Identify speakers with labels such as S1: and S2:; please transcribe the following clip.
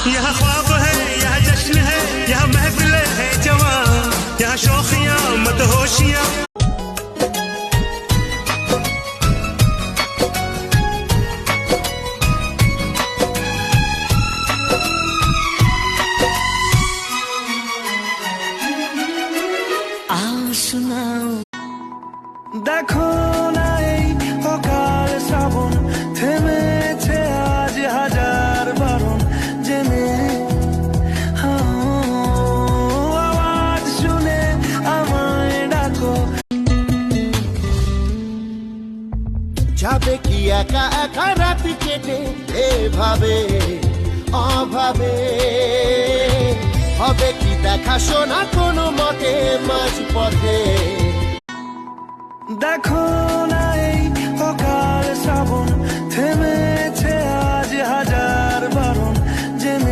S1: यहाँ ख्वाब है, यहाँ जश्न है, यहाँ महफिलें है जवां, यहाँ शौखियाँ मदहोशियाँ। आओ सुनाओ
S2: দেখো না এই অকাল শ্রাবণ, থেমেছে আজ হাজার বারণ, জেনে আওয়াজ শুনে আমায় ডাকো।
S3: যাবে কি একা একা রাত কেটে এভাবে অভাবে, হবে কি দেখা শোনা কোনো মতে মাঝ পথে।
S2: দেখো না এই